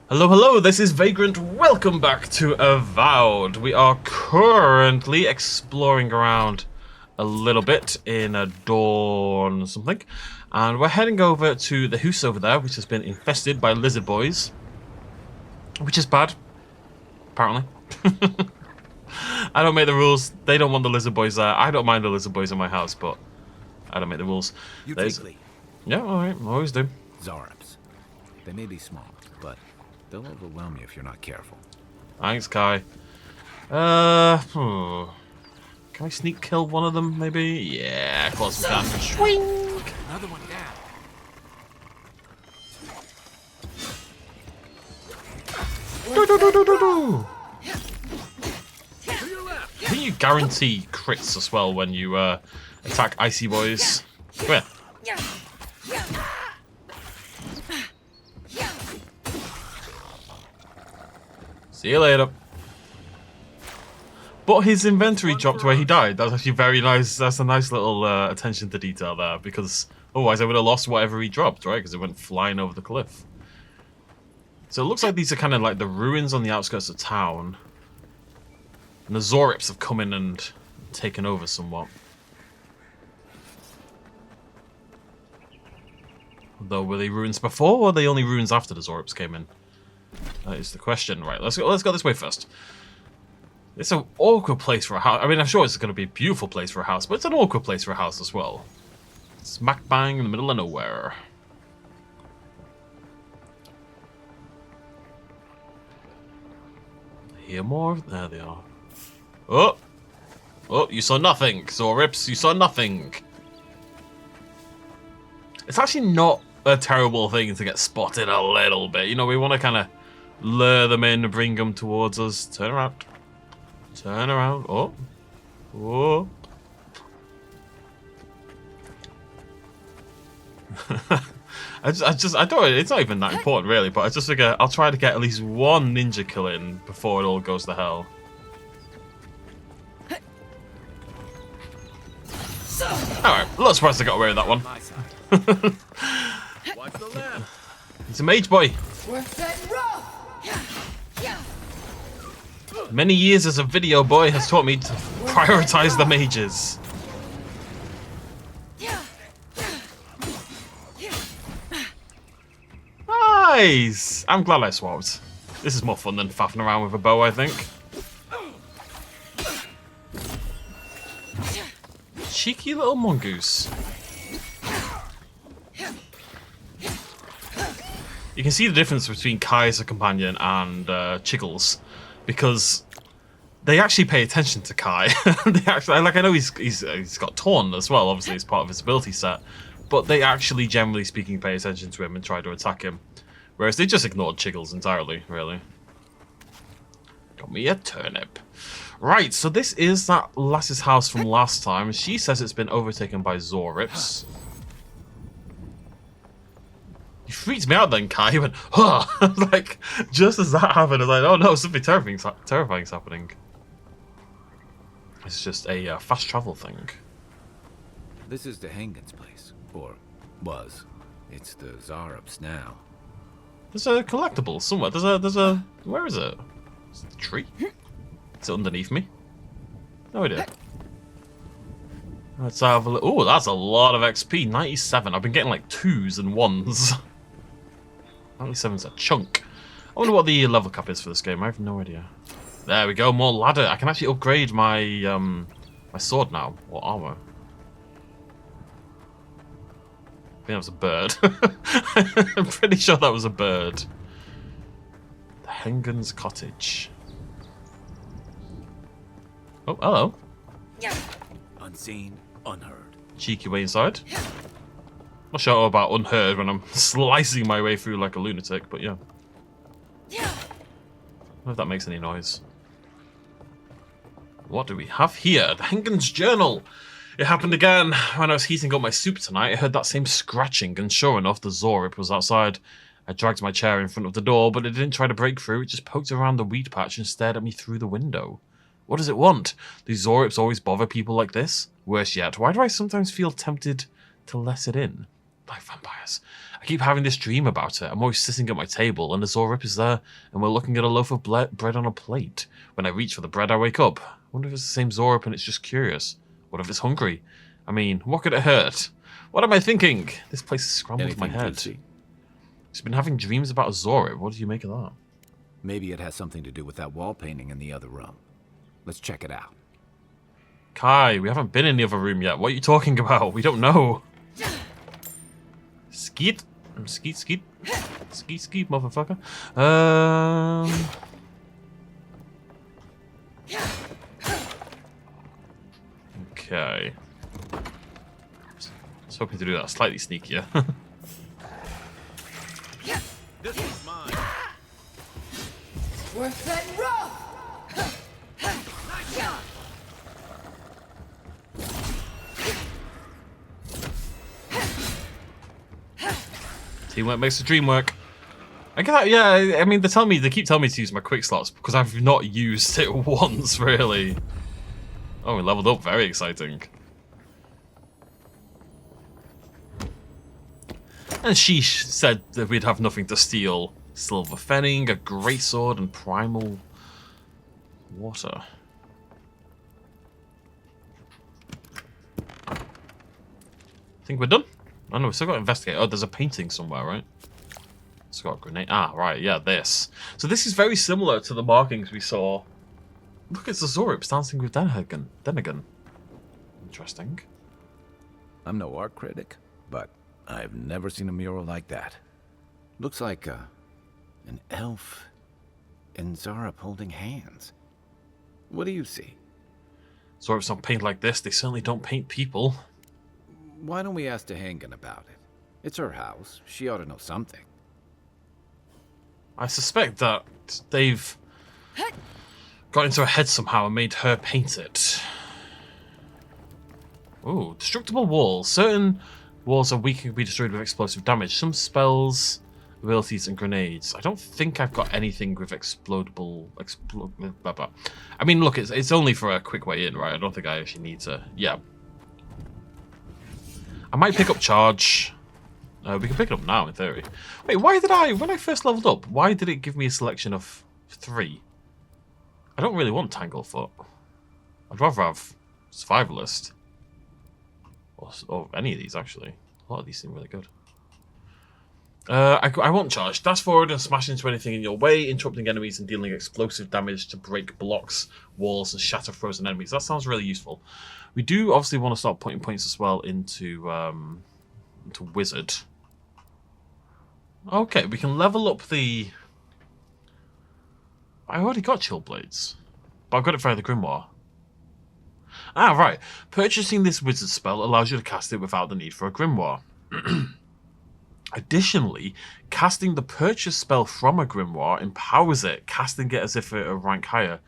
Hello, hello, this is Vagrant. Welcome back to Avowed. We are currently exploring around a little bit in a dawn something. And we're heading over to the house over there, which has been infested by lizard boys. Which is bad, apparently. I don't make the rules. They don't want the lizard boys there. I don't mind the lizard boys in my house, but I don't make the rules. You take lead. Yeah, alright, always do. XAURIPs. They may be small, but they'll overwhelm you if you're not careful. Thanks, Kai. Can I sneak kill one of them, maybe? Yeah, of course we can. Swing! Another one down. Do. To your left. I think you guarantee crits as well when you attack icy boys. Come here. See you later. But his inventory dropped where he died. That's actually very nice. That's a nice little attention to detail there, because otherwise I would have lost whatever he dropped, right? Because it went flying over the cliff. So it looks like these are kind of like the ruins on the outskirts of town. And the XAURIPs have come in and taken over somewhat. Though, were they ruins before, or were they only ruins after the XAURIPs came in? That is the question. Right, let's go this way first. It's an awkward place for a house. I mean, I'm sure it's going to be a beautiful place for a house, but it's an awkward place for a house as well. Smack bang in the middle of nowhere. Hear more? There they are. Oh! Oh, you saw nothing, XAURIPs. You saw nothing. It's actually not a terrible thing to get spotted a little bit. You know, we want to kind of lure them in and bring them towards us. Turn around. Turn around. Oh. Oh. I don't, it's not even that important really, but I just figure I'll try to get at least one ninja kill in before it all goes to hell. Alright, a lot surprised I got away with that one. Watch the left. He's a mage boy. Many years as a video boy has taught me to prioritize the mages. Nice! I'm glad I swapped. This is more fun than faffing around with a bow, I think. Cheeky little mongoose. You can see the difference between Kai as a companion and Chiggles, because they actually pay attention to Kai. They actually, like, I know he's got Torn as well, obviously as part of his ability set, but they actually, generally speaking, pay attention to him and try to attack him, whereas they just ignored Chiggles entirely, really. Got me a turnip. Right, so this is that lass's house from last time. She says it's been overtaken by XAURIPs. You freaked me out then, Kai. He went, huh! Like, just as that happened, I was like, oh no, something terrifying's happening. It's just a fast travel thing. This is the Hengen's place, or was. It's the XAURIPs now. There's a collectible somewhere. There's a, where is it? Is it a tree? Is it underneath me? No idea. Let's have a look. Oh, that's a lot of XP. 97. I've been getting like 2s and 1s. 97's a chunk. I wonder what the level cap is for this game. I have no idea. There we go. More ladder. I can actually upgrade my my sword now, or armor. I think that was a bird. I'm pretty sure that was a bird. The Hengen's cottage. Oh, hello. Unseen, unheard. Cheeky way inside. Not sure about unheard when I'm slicing my way through like a lunatic, but yeah. I don't know if that makes any noise. What do we have here? The Hengen's journal. It happened again. When I was heating up my soup tonight, I heard that same scratching, and sure enough, the XAURIP was outside. I dragged my chair in front of the door, but it didn't try to break through. It just poked around the weed patch and stared at me through the window. What does it want? Do XAURIPs always bother people like this? Worse yet, why do I sometimes feel tempted to let it in? Like vampires. I I keep having this dream about it. I'm always sitting at my table and the XAURIP is there and we're looking at a loaf of bread on a plate. When I reach for the bread, I wake up. I wonder if it's the same XAURIP and it's just curious. What if it's hungry? I mean, what could it hurt? What am I thinking? This place has scrambled my head. It's been having dreams about a XAURIP. What do you make of that? Maybe it has something to do with that wall painting in the other room. Let's check it out. Kai, we haven't been in the other room yet. What are you talking about? We don't know. Skeet. Skeet, skeet. Skeet, skeet, motherfucker. Okay. I was hoping to do that slightly sneakier. This is mine. We're set rough. Teamwork makes the dream work. I get that, yeah. I mean, they keep telling me to use my quick slots because I've not used it once, really. Oh, we leveled up. Very exciting. And Sheesh said that we'd have nothing to steal. Silver Fenning, a greatsword, and primal water. I think we're done. Oh no, we still got to investigate. Oh, there's a painting somewhere, right? It's got a grenade. Ah, right, yeah, this. So this is very similar to the markings we saw. Look, it's the XAURIP dancing with Denegan. Interesting. I'm no art critic, but I've never seen a mural like that. Looks like an elf and XAURIP holding hands. What do you see? XAURIPs don't paint like this. They certainly don't paint people. Why don't we ask Dehangan about it? It's her house. She ought to know something. I suspect that they've got into her head somehow and made her paint it. Ooh, destructible walls. Certain walls are weak and can be destroyed with explosive damage. Some spells, abilities, and grenades. I don't think I've got anything with explodable... blah, blah. I mean, look, it's only for a quick way in, right? I don't think I actually need to... Yeah. I might pick up charge. We can pick it up now, in theory. Wait, why did when I first leveled up, why did it give me a selection of 3? I don't really want Tanglefoot. I'd rather have Survivalist. Or any of these, actually. A lot of these seem really good. I want charge. Dash forward and smash into anything in your way, interrupting enemies and dealing explosive damage to break blocks, walls, and shatter frozen enemies. That sounds really useful. We do obviously want to start putting points as well into Wizard. Okay, we can level up the... I already got Chill Blades, but I got it via the Grimoire. Ah, right. Purchasing this Wizard spell allows you to cast it without the need for a Grimoire. Additionally, casting the purchase spell from a Grimoire empowers it, casting it as if it were a rank higher.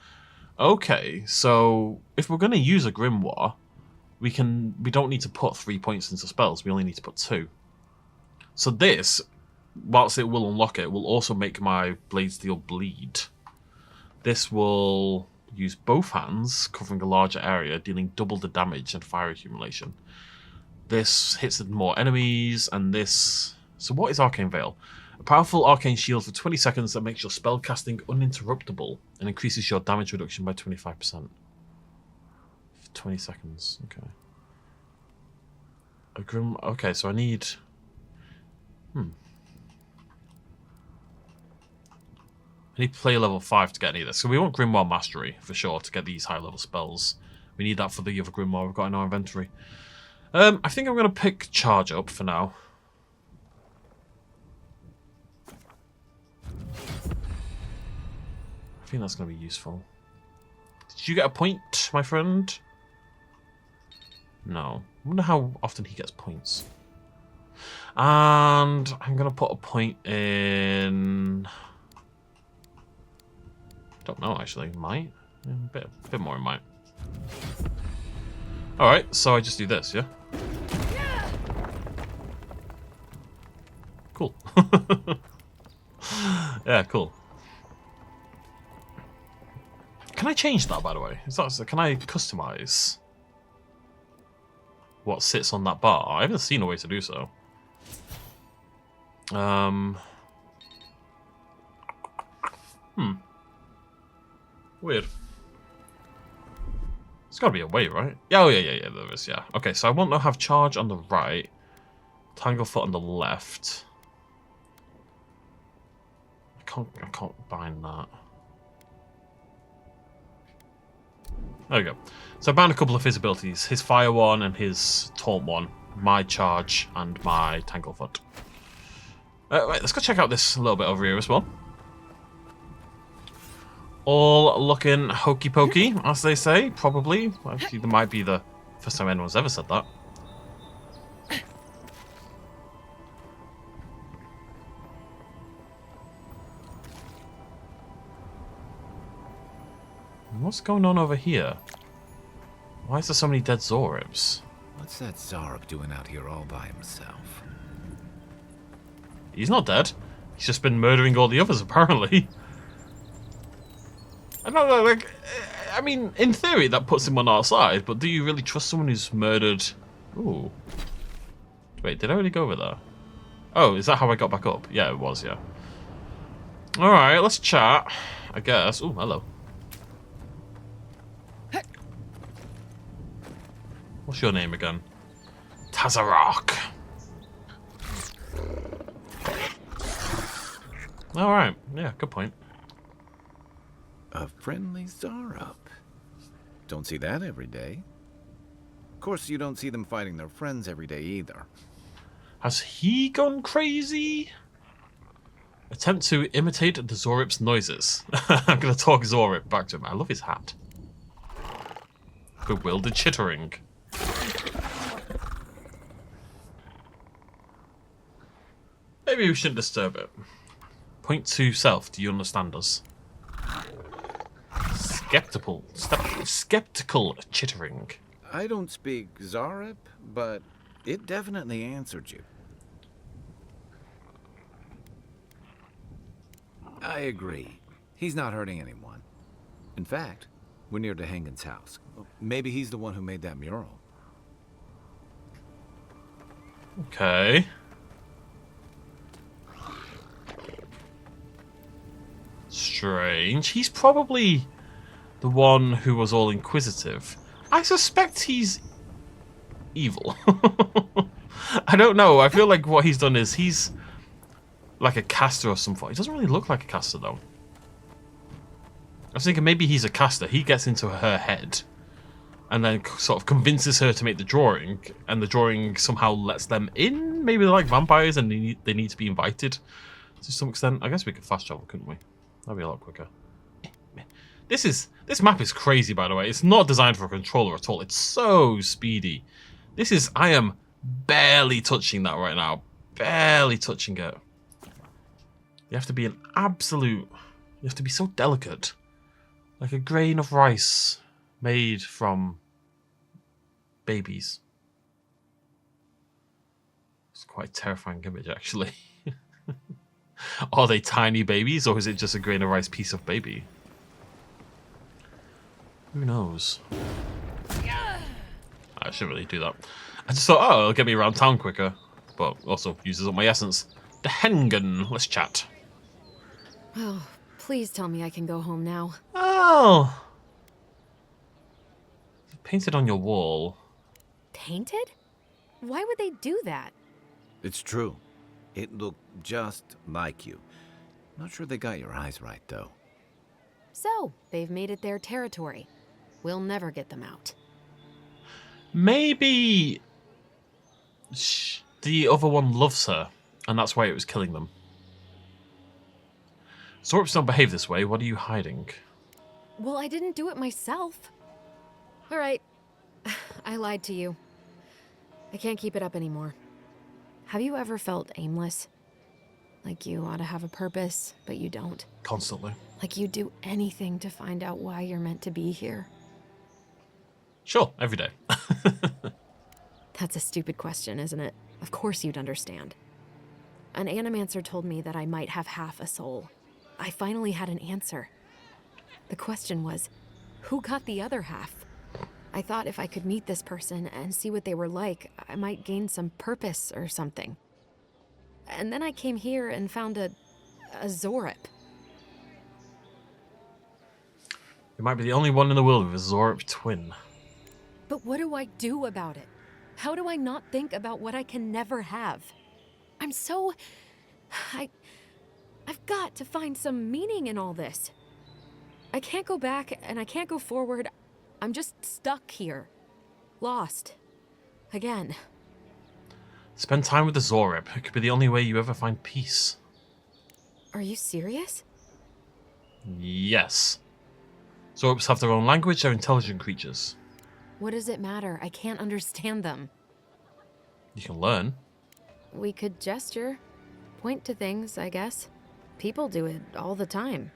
Okay, so if we're going to use a Grimoire, we don't need to put 3 points into spells, we only need to put 2. So this, whilst it will unlock it, will also make my Blade Steel bleed. This will use both hands, covering a larger area, dealing double the damage and fire accumulation. This hits more enemies, and this... So what is Arcane Veil? A powerful arcane shield for 20 seconds that makes your spell casting uninterruptible and increases your damage reduction by 25%. For 20 seconds, okay. Okay, so I need... I need to play level 5 to get any of this. So we want Grimoire Mastery, for sure, to get these high-level spells. We need that for the other Grimoire we've got in our inventory. I think I'm going to pick Charge up for now. I think that's going to be useful. Did you get a point, my friend? No. I wonder how often he gets points. And I'm going to put a point in... Don't know, actually. Might? A bit more in might. Alright, so I just do this, yeah? Cool. Yeah, cool. Can I change that, by the way? Can I customize what sits on that bar? I haven't seen a way to do so. Weird. There's got to be a way, right? Yeah, oh yeah, there is, yeah. Okay, so I want to have charge on the right, Tanglefoot on the left. I can't bind that. There we go. So I bound a couple of his abilities, his fire one and his taunt one, my charge and my Tanglefoot. Right, let's go check out this a little bit over here as well. All looking hokey pokey, as they say, probably. Actually, there might be the first time anyone's ever said that. What's going on over here? Why is there so many dead XAURIPs? What's that XAURIP doing out here all by himself? He's not dead. He's just been murdering all the others, apparently. I don't know, like, I mean, in theory, that puts him on our side, but do you really trust someone who's murdered? Ooh. Wait, did I already go over there? Oh, is that how I got back up? Yeah, it was, yeah. Alright, let's chat, I guess. Ooh, hello. What's your name again? Tazarok. Alright, yeah, good point. A friendly XAURIP. Don't see that every day. Of course, you don't see them fighting their friends every day either. Has he gone crazy? Attempt to imitate the XAURIP's noises. I'm going to talk XAURIP back to him. I love his hat. Bewildered chittering. Maybe we shouldn't disturb it. Point to self. Do you understand us? Skeptical chittering. I don't speak XAURIP, but it definitely answered you. I agree. He's not hurting anyone. In fact, we're near DeHangen's house. Maybe he's the one who made that mural. Okay. Strange. He's probably the one who was all inquisitive. I suspect he's evil. I don't know. I feel like what he's done is he's like a caster or something. He doesn't really look like a caster, though. I was thinking maybe he's a caster. He gets into her head and then sort of convinces her to make the drawing, and the drawing somehow lets them in. Maybe they're like vampires and they need to be invited to some extent. I guess we could fast travel, couldn't we? That'd be a lot quicker. This map is crazy, by the way. It's not designed for a controller at all. It's so speedy. I am barely touching that right now. Barely touching it. You have to be you have to be so delicate. Like a grain of rice made from babies. It's quite a terrifying image, actually. Are they tiny babies, or is it just a grain of rice piece of baby? Who knows? I shouldn't really do that. I just thought, oh, it'll get me around town quicker. But also uses up my essence. Dehengen, let's chat. Oh, please tell me I can go home now. Oh! Painted on your wall. Painted? Why would they do that? It's true. It looked just like you. Not sure they got your eyes right, though. So, they've made it their territory. We'll never get them out. Maybe the other one loves her, and that's why it was killing them. XAURIPs don't behave this way. What are you hiding? Well, I didn't do it myself. All right. I lied to you. I can't keep it up anymore. Have you ever felt aimless? Like you ought to have a purpose, but you don't? Constantly. Like you'd do anything to find out why you're meant to be here? Sure, every day. That's a stupid question, isn't it? Of course you'd understand. An animancer told me that I might have half a soul. I finally had an answer. The question was, who got the other half? I thought if I could meet this person and see what they were like, I might gain some purpose or something. And then I came here and found a XAURIP. You might be the only one in the world with a XAURIP twin. But what do I do about it? How do I not think about what I can never have? I'm so... I've got to find some meaning in all this. I can't go back and I can't go forward. I'm just stuck here. Lost. Again. Spend time with the XAURIP. It could be the only way you ever find peace. Are you serious? Yes. XAURIPs have their own language, they're intelligent creatures. What does it matter? I can't understand them. You can learn. We could gesture. Point to things, I guess. People do it all the time.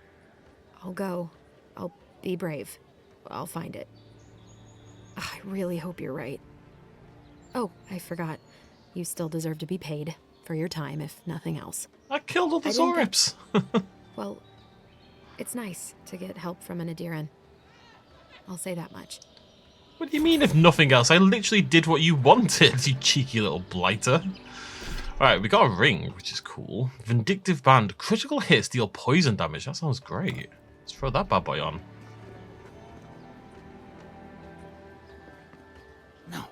I'll go. I'll be brave. I'll find it. I really hope you're right. Oh, I forgot. You still deserve to be paid for your time, if nothing else. I killed all the XAURIPs. Well, it's nice to get help from an Aedyran. I'll say that much. What do you mean, if nothing else? I literally did what you wanted, you cheeky little blighter. Alright, we got a ring, which is cool. Vindictive Band. Critical hits deal poison damage. That sounds great. Let's throw that bad boy on. No,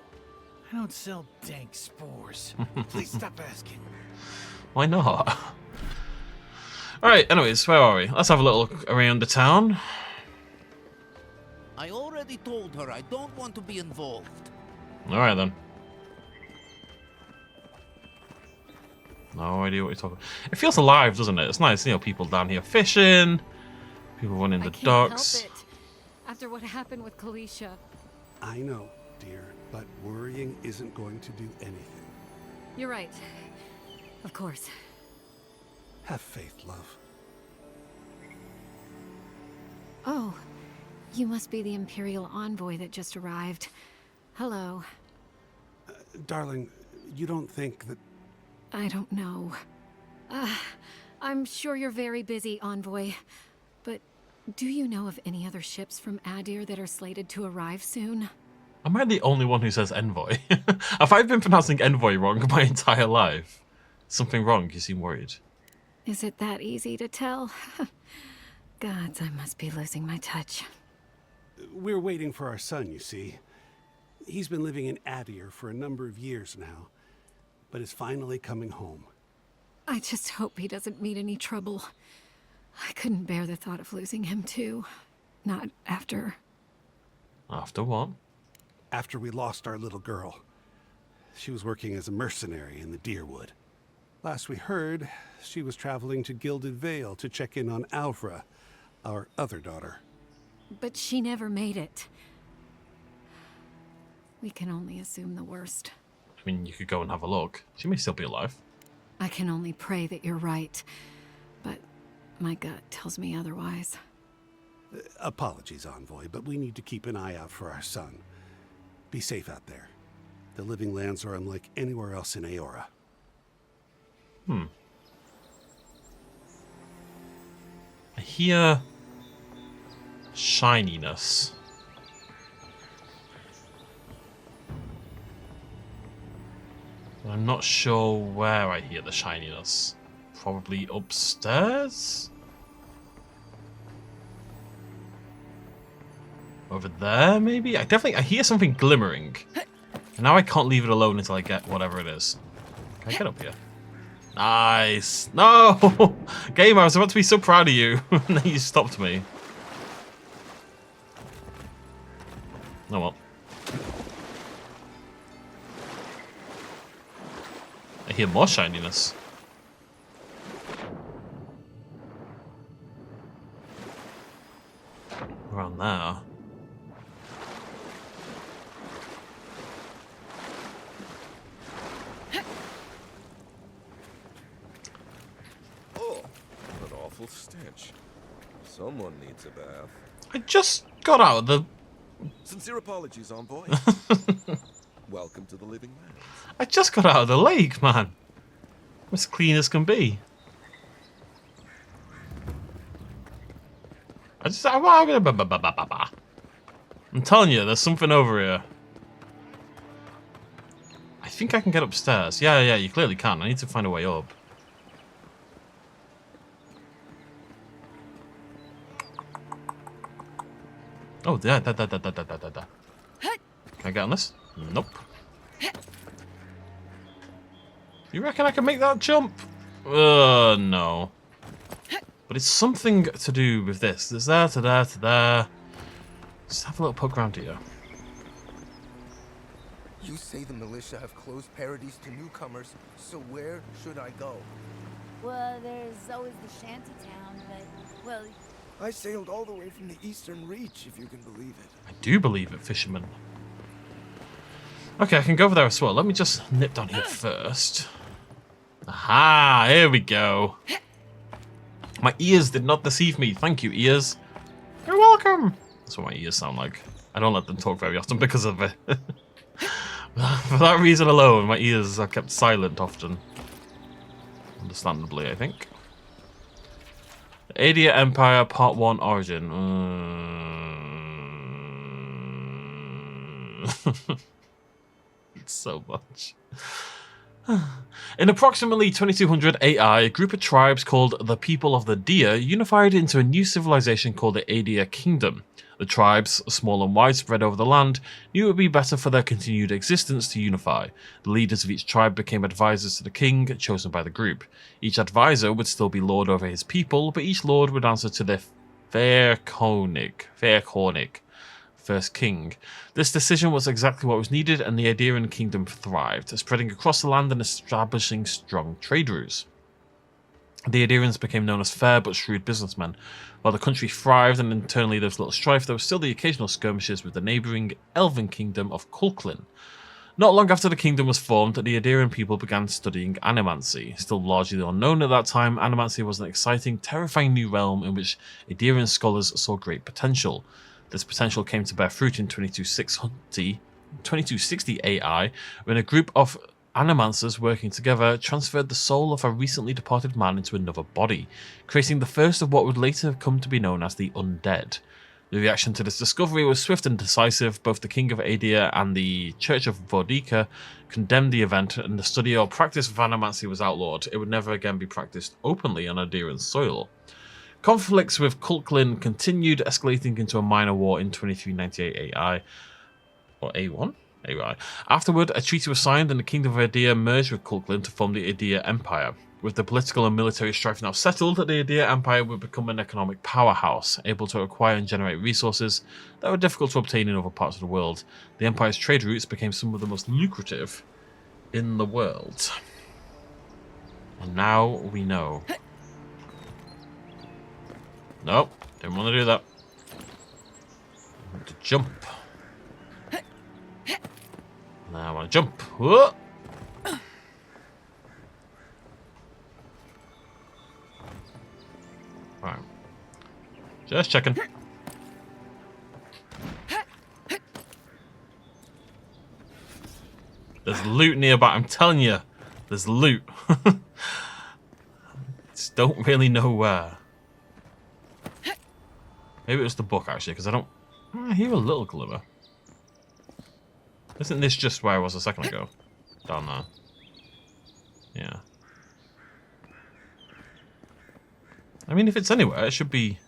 I don't sell dank spores. Please stop asking. Why not? Alright, anyways, where are we? Let's have a little look around the town. I already told her I don't want to be involved. Alright then. No idea what you're talking about. It feels alive, doesn't it? It's nice, you know, people down here fishing, people running the docks. Help it. After what happened with Kalisha. I know, dear, but worrying isn't going to do anything. You're right. Of course. Have faith, love. Oh, you must be the Imperial envoy that just arrived. Hello. Darling, you don't think that... I don't know. I'm sure you're very busy, envoy. But do you know of any other ships from Aedyr that are slated to arrive soon? Am I the only one who says envoy? Have I been pronouncing envoy wrong my entire life? Something wrong? You seem worried. Is it that easy to tell? Gods, I must be losing my touch. We're waiting for our son, you see. He's been living in Aedyr for a number of years now, but is finally coming home. I just hope he doesn't meet any trouble. I couldn't bear the thought of losing him too. Not after... After what? After we lost our little girl. She was working as a mercenary in the Deerwood. Last we heard, she was traveling to Gilded Vale to check in on Alvra, our other daughter. But she never made it. We can only assume the worst. I mean, you could go and have a look. She may still be alive. I can only pray that you're right. But my gut tells me otherwise. Apologies, Envoy, but we need to keep an eye out for our son. Be safe out there. The Living Lands are unlike anywhere else in Eora. I hear... shininess. But I'm not sure where I hear the shininess. Probably upstairs? Over there, maybe? I hear something glimmering. And now I can't leave it alone until I get whatever it is. Can I get up here? Nice! No! Game, I was about to be so proud of you. And then you stopped me. Oh well. I hear more shininess. Around there. Oh, an awful stench. Someone needs a bath. I just got out of the... Sincere apologies, envoy. Welcome to the Living Lands. I just got out of the lake, man. I'm as clean as can be. I'm telling you, there's something over here. I think I can get upstairs. Yeah, you clearly can. I need to find a way up. Oh, there. Can I get on this? Nope. You reckon I can make that jump? No. But it's something to do with this. There's there to there to there. Just have a little poke around here. You say the militia have closed Paradise to newcomers, so where should I go? Well, there's always the shanty town, but, well... I sailed all the way from the Eastern Reach, if you can believe it. I do believe it, fisherman. Okay, I can go over there as well. Let me just nip down here first. Aha, here we go. My ears did not deceive me. Thank you, ears. You're welcome. That's what my ears sound like. I don't let them talk very often because of it. For that reason alone, my ears are kept silent often. Understandably, I think. The Aedyr Empire Part 1 Origin. It's so much. In approximately 2200 AI, a group of tribes called the People of the Deer unified into a new civilization called the Aedyr Kingdom. The tribes, small and widespread over the land, knew it would be better for their continued existence to unify. The leaders of each tribe became advisors to the king, chosen by the group. Each advisor would still be lord over his people, but each lord would answer to their Faircornic, first king. This decision was exactly what was needed, and the Aedyran kingdom thrived, spreading across the land and establishing strong trade routes. The Aedyrans became known as fair but shrewd businessmen. While the country thrived and internally there was little strife, there was still the occasional skirmishes with the neighbouring elven kingdom of Culklin. Not long after the kingdom was formed, the Aedyran people began studying animancy. Still largely unknown at that time, animancy was an exciting, terrifying new realm in which Aedyran scholars saw great potential. This potential came to bear fruit in 2260 AI, when a group of animancers working together transferred the soul of a recently departed man into another body, creating the first of what would later come to be known as the undead. The reaction to this discovery was swift and decisive. Both the King of Aedyr and the Church of Vodica condemned the event, and the study or practice of animancy was outlawed. It would never again be practiced openly on Aedyran soil. Conflicts with Culklin continued, escalating into a minor war in 2398 AI, or A1? AI. Afterward, a treaty was signed and the Kingdom of Aedyr merged with Culklin to form the Aedyr Empire. With the political and military strife now settled, the Aedyr Empire would become an economic powerhouse, able to acquire and generate resources that were difficult to obtain in other parts of the world. The Empire's trade routes became some of the most lucrative in the world. And now we know. Nope, didn't want to do that. I want to jump. Now I want to jump. Whoa. Right. Just checking. There's loot nearby. I'm telling you, there's loot. Just don't really know where. Maybe it was the book actually, because I hear a little glimmer. Isn't this just where I was a second ago? Down there. Yeah. I mean, if it's anywhere, it should be...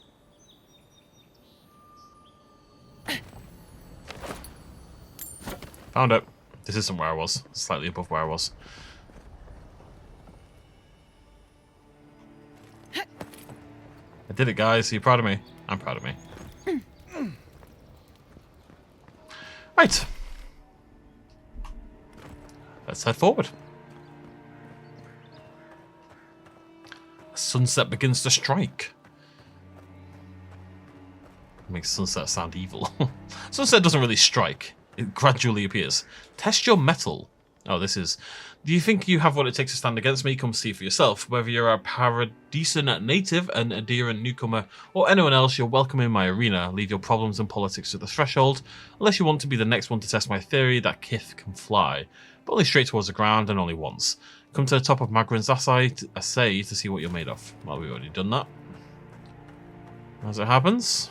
Found it. This isn't where I was. Slightly above where I was. I did it, guys. Are you proud of me? I'm proud of me. Right. Let's head forward. Sunset begins to strike. Makes sunset sound evil. Sunset doesn't really strike. It gradually appears. Test your mettle. Oh, this is... Do you think you have what it takes to stand against me? Come see for yourself. Whether you're a Paradisan native, an Aedyran newcomer, or anyone else, you're welcome in my arena. Leave your problems and politics to the threshold, unless you want to be the next one to test my theory that Kith can fly. But only straight towards the ground and only once. Come to the top of Magrin's assay to see what you're made of. Well, we've already done that. As it happens.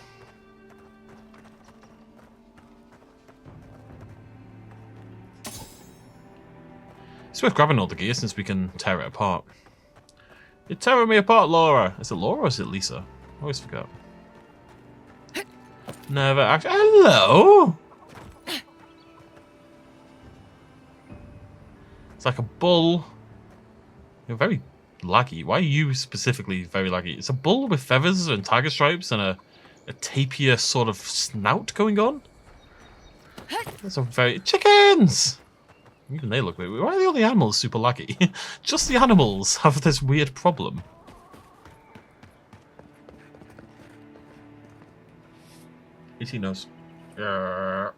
It's worth grabbing all the gear since we can tear it apart. You're tearing me apart, Laura. Is it Laura or is it Lisa? I always forget. Never actually. Hello? It's like a bull. You're very laggy. Why are you specifically very laggy? It's a bull with feathers and tiger stripes and a tapir sort of snout going on. That's a very... Chickens! Even they look weird. Why are all the animals super laggy? Just the animals have this weird problem. He knows. I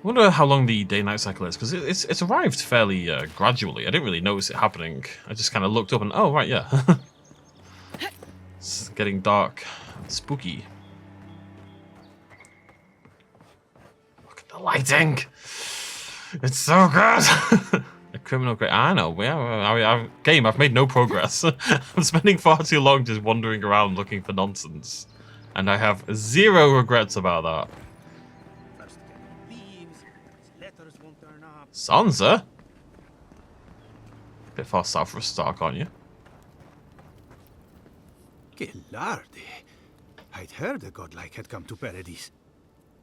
wonder how long the day-night cycle is, because it's arrived fairly gradually. I didn't really notice it happening. I just kind of looked up and, oh, right, yeah. It's getting dark and spooky. Look at the lighting! It's so good! A criminal grade. I know. Game, I've made no progress. I'm spending far too long just wandering around looking for nonsense. And I have zero regrets about that. Sansa? Bit far south for a Stark, aren't you? Gelardi. I'd heard a godlike had come to Paradise.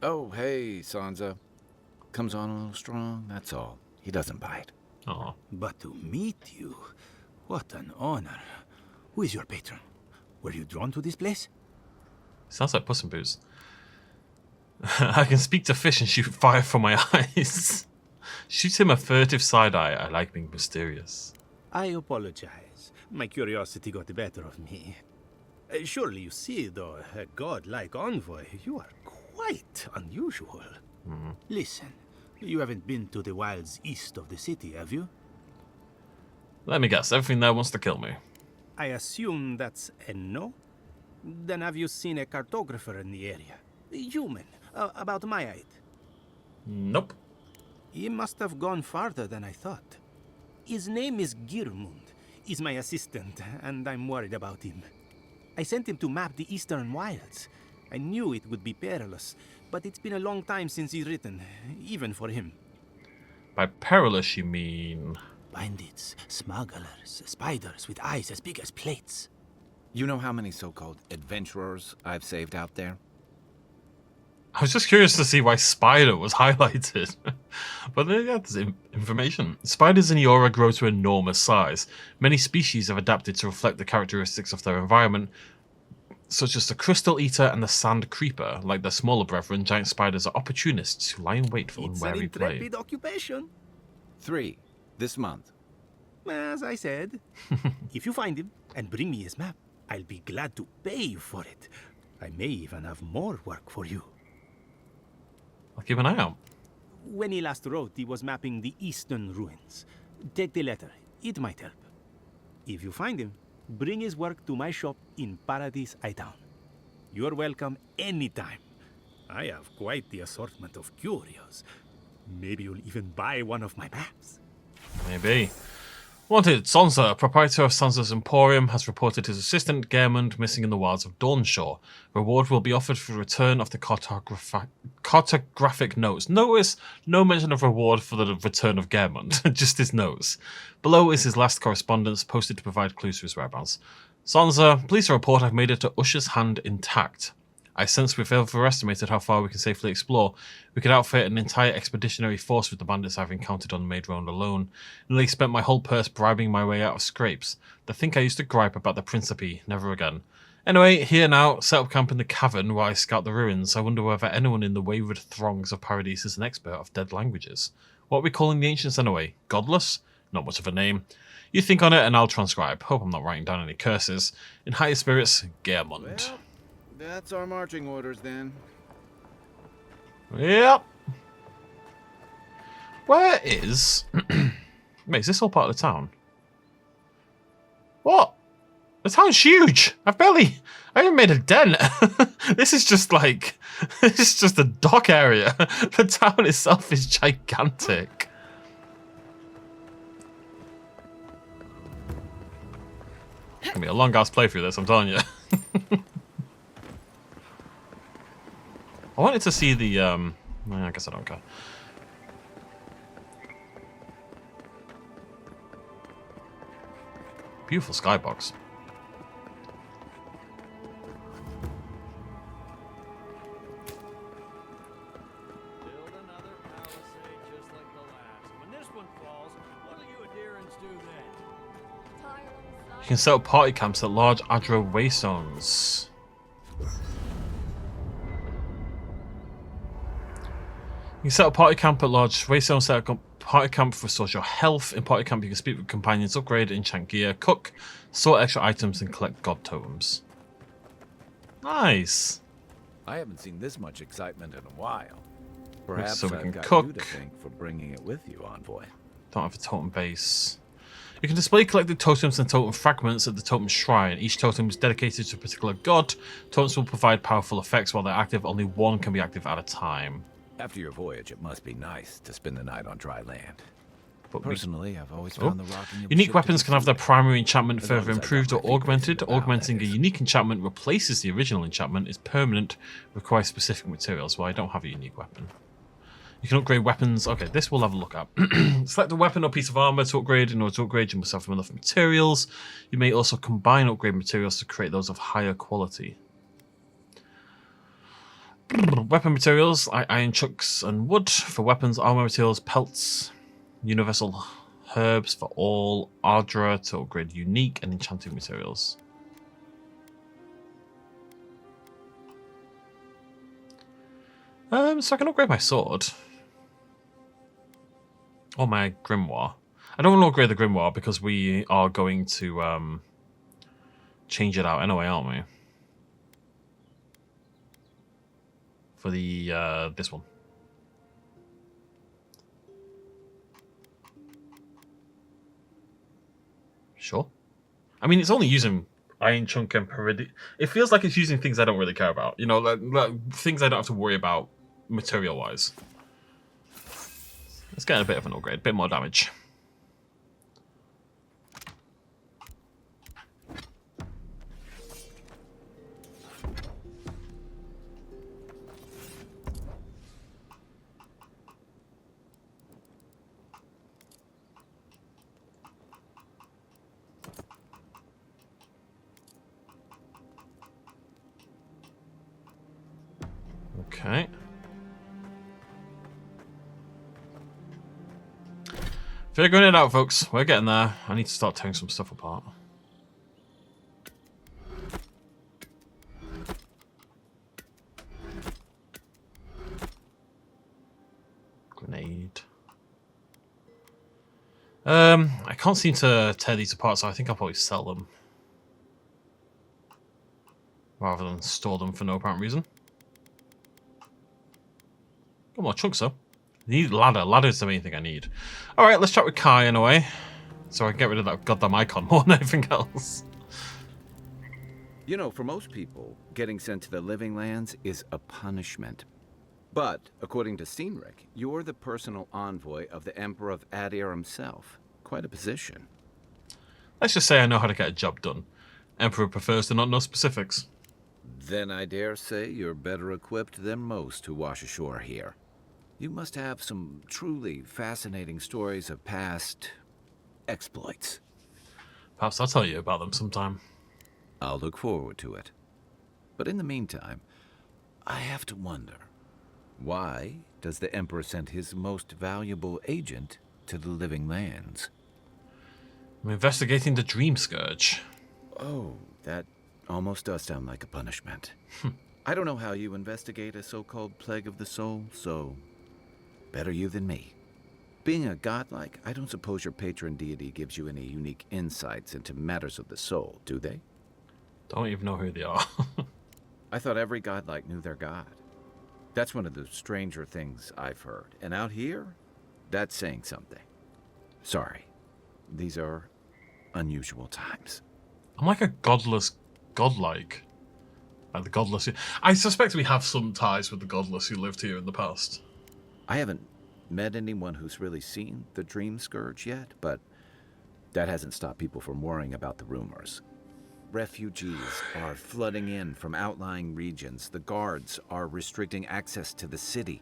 Oh, hey, Sansa. Comes on a little strong, that's all. He doesn't bite. Oh. But to meet you, what an honor. Who is your patron? Were you drawn to this place? Sounds like Puss in Boots. I can speak to fish and shoot fire from my eyes. Shoots him a furtive side-eye. I like being mysterious. I apologize. My curiosity got the better of me. Surely you see, though, a god like envoy, you are quite unusual. Listen, you haven't been to the wilds east of the city, have you? Let me guess, everything there wants to kill me. I assume that's a no? Then have you seen a cartographer in the area? A human, about my height? Nope. He must have gone farther than I thought. His name is Girmund. He's my assistant, and I'm worried about him. I sent him to map the eastern wilds. I knew it would be perilous, but it's been a long time since he's written, even for him. By perilous, you mean... Bandits, smugglers, spiders with eyes as big as plates. You know how many so-called adventurers I've saved out there? I was just curious to see why spider was highlighted. But yeah, there's information. Spiders in Eora grow to enormous size. Many species have adapted to reflect the characteristics of their environment, such as the crystal eater and the sand creeper. Like their smaller brethren, giant spiders are opportunists who lie in wait for unwary prey. It's an intrepid occupation. 3 this month. As I said, if you find him and bring me his map, I'll be glad to pay you for it. I may even have more work for you. I'll keep an eye out. When he last wrote, he was mapping the eastern ruins. Take the letter. It might help. If you find him, bring his work to my shop in Paradise Town. You're welcome anytime. I have quite the assortment of curios. Maybe you'll even buy one of my maps. Maybe. Wanted, Sansa, proprietor of Sansa's Emporium, has reported his assistant Germund missing in the wilds of Dawnshore. Reward will be offered for return of the cartographic notes. Notice, no mention of reward for the return of Germund, just his notes. Below is his last correspondence, posted to provide clues to his whereabouts. Sansa, pleased to report I've made it to Usher's Hand intact. I sense we've overestimated how far we can safely explore. We could outfit an entire expeditionary force with the bandits I've encountered on the Maid Road alone. Nearly spent my whole purse bribing my way out of scrapes. To think I used to gripe about the Principe, never again. Anyway, here now, set up camp in the cavern where I scout the ruins. I wonder whether anyone in the wayward throngs of Paradise is an expert of dead languages. What are we calling the ancients anyway? Godless? Not much of a name. You think on it and I'll transcribe. Hope I'm not writing down any curses. In higher spirits, Germund. Well, that's our marching orders then. Yep. Where is... Wait, is this all part of the town? What? The town's huge! I haven't made a dent! This is just like... This is just a dock area. The town itself is gigantic. It's gonna be a long-ass playthrough this, I'm telling you. I wanted to see the, I guess I don't care. Beautiful skybox. You can set up party camps at large Aedyr waystones. You can set up party camp at large waystones, set up party camp restores your health. In party camp you can speak with companions, upgrade, enchant gear, cook, sort extra items, and collect god totems. Nice. I haven't seen this much excitement in a while. Perhaps So we I've can got cook. you to thank for bringing it with you, Envoy. Don't have a totem base. You can display collected totems and totem fragments at the totem shrine. Each totem is dedicated to a particular god. Totems will provide powerful effects while they're active. Only one can be active at a time. After your voyage, it must be nice to spend the night on dry land. But Personally, I've always found the rock in your unique ship weapons to can have their primary enchantment As long further as I got improved my or fingers in augmented. the bow, Augmenting that a is. unique enchantment replaces the original enchantment, is permanent, requires specific materials. Well, I don't have a unique weapon. You can upgrade weapons. Okay, this we'll have a look at. Select a weapon or piece of armor to upgrade. In order to upgrade, you must have enough materials. You may also combine upgrade materials to create those of higher quality. Weapon materials, iron chunks and wood. For weapons, armor materials, pelts, universal herbs for all. Aedyr to upgrade unique and enchanting materials. So I can upgrade my sword. Or my grimoire. I don't want to upgrade the grimoire because we are going to change it out anyway, aren't we? For the this one. Sure. I mean, it's only using iron chunk and peridium. It feels like it's using things I don't really care about. You know, like things I don't have to worry about material-wise. Let's get a bit of an upgrade, a bit more damage. Okay. Figuring it out, folks. We're getting there. I need to start tearing some stuff apart. Grenade. I can't seem to tear these apart, so I think I'll probably sell them. Rather than store them for no apparent reason. Got more chunks, though. I need a ladder. Ladder's the main thing I need. Alright, let's chat with Kai in a way. So I can get rid of that goddamn icon more than anything else. You know, for most people, getting sent to the Living Lands is a punishment. But, according to Steenrick, you're the personal envoy of the Emperor of Aedyr himself. Quite a position. Let's just say I know how to get a job done. Emperor prefers to not know specifics. Then I dare say you're better equipped than most who wash ashore here. You must have some truly fascinating stories of past exploits. Perhaps I'll tell you about them sometime. I'll look forward to it. But in the meantime, I have to wonder, why does the Emperor send his most valuable agent to the Living Lands? I'm investigating the Dream Scourge. Oh, that almost does sound like a punishment. I don't know how you investigate a so-called plague of the soul, so better you than me. Being a godlike, I don't suppose your patron deity gives you any unique insights into matters of the soul, do they? Don't even know who they are. I thought every godlike knew their god. That's one of the stranger things I've heard. And out here, that's saying something. Sorry, these are unusual times. I'm like a godless godlike. Like the godless. I suspect we have some ties with the godless who lived here in the past. I haven't met anyone who's really seen the Dream Scourge yet, but that hasn't stopped people from worrying about the rumors. Refugees are flooding in from outlying regions. The guards are restricting access to the city.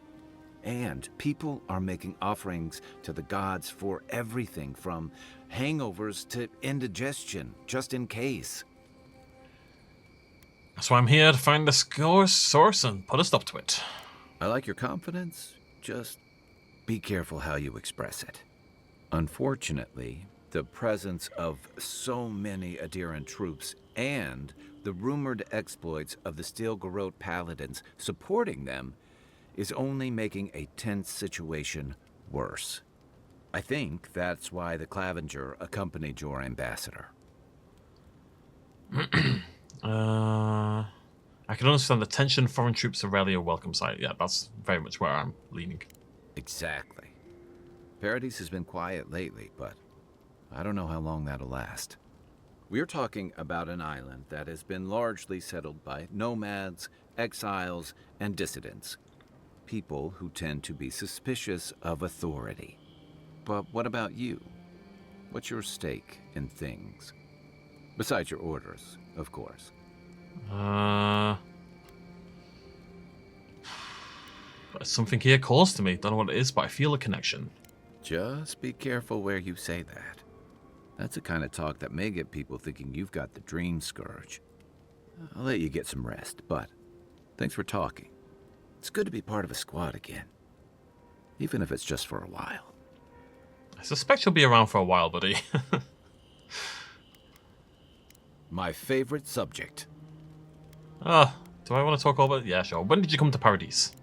And people are making offerings to the gods for everything from hangovers to indigestion, just in case. That's why I'm here to find the source and put a stop to it. I like your confidence. Just be careful how you express it. Unfortunately, The presence of so many Aedyran troops and the rumored exploits of the Steel Garrote paladins supporting them is only making a tense situation worse. I think that's why the Clavenger accompanied your ambassador. I can understand the tension. Foreign troops are rarely a welcome sight. Yeah, that's very much where I'm leaning. Exactly. Paradise has been quiet lately, but I don't know how long that'll last. We're talking about an island that has been largely settled by nomads, exiles, and dissidents. People who tend to be suspicious of authority. But what about you? What's your stake in things? Besides your orders, of course. Something here calls to me. Don't know what it is, but I feel a connection. Just be careful where you say that. That's the kind of talk that may get people thinking you've got the dream scourge. I'll let you get some rest, but thanks for talking. It's good to be part of a squad again. Even if it's just for a while. I suspect you'll be around for a while, buddy. My favorite subject. Do I want to talk about it? Yeah, sure. When did you come to Paradise?